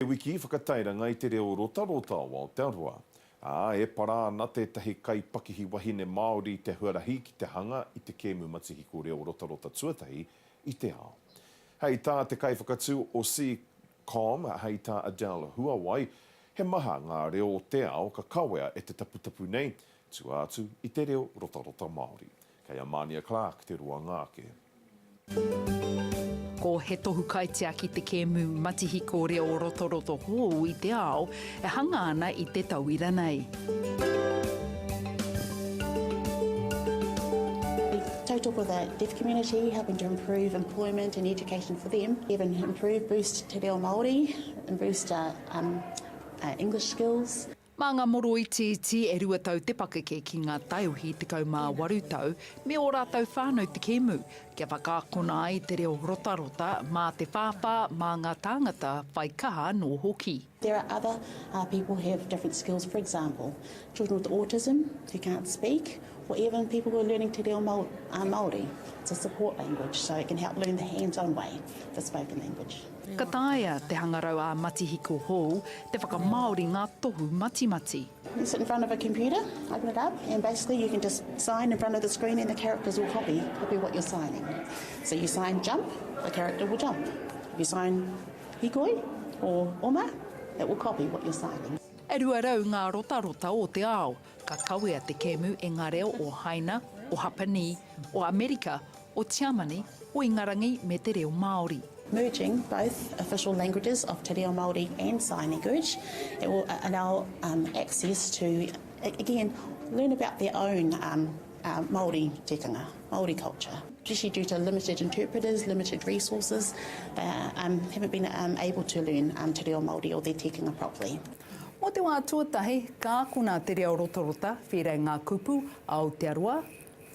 Te wiki whakatairanga I te reo rota o Aotearoa. E para ana tētahi kai pakihi wahine Maori te huarahi ki te hanga I te kēmu matihiko reo rota tuatahi I te ao. Hei tā te kai whakatū o SeeCom, hei tā Adele Hauwai, he maha ngā reo o te ao ka kawea e te taputapu nei, tu atu I te reo rota Maori. Kei a Mania Clark te rua ngāke. Ko he tohu kaitia ki te kēmu matihiko reo roto hou I te ao, e hanga ana I te tauira nei. Tautoko the deaf community, helping to improve employment and education for them, even improve, boost te reo Māori, and boost English skills. Mā ngā moro iti e rua tau te pakeke ki ngā taiuhi te kaumā 8 tau, me o rātau whānau te kēmu, kia whakaakona ai te reo rota mā te whāpā mā ngā tāngata whai kaha no hoki. There are other people who have different skills, for example, children with autism who can't speak, or even people who are learning te reo Māori. It's a support language, so it can help learn the hands-on way for spoken language. Ka taia te hangarau a matihiko hou, te whakamāori ngā tohu mati. You sit in front of a computer, open it up, and basically you can just sign in front of the screen and the characters will copy what you're signing. So you sign jump, the character will jump. If you sign hikoi or oma, it will copy what you're signing. E rua rau ngā rota o te ao, ka kawea te kēmu e ngā reo o Haina, o Hapani, o Amerika, o Tiamani, o Ingarangi me te reo Māori. Merging both official languages of te reo Māori and sign language, it will allow access to, again, learn about their own Māori tikanga, Māori culture. Especially due to limited interpreters, limited resources, they haven't been able to learn te reo Māori or their tikanga properly. Mo te wā tuatahi, ka akuna te reo rota, whirei ngā kupu, Aotearoa,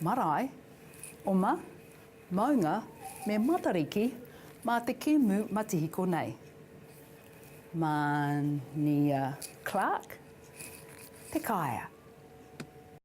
marae, oma, maunga, me matariki, mā te kēmu matihiko nei. Mania Clark, te kaia.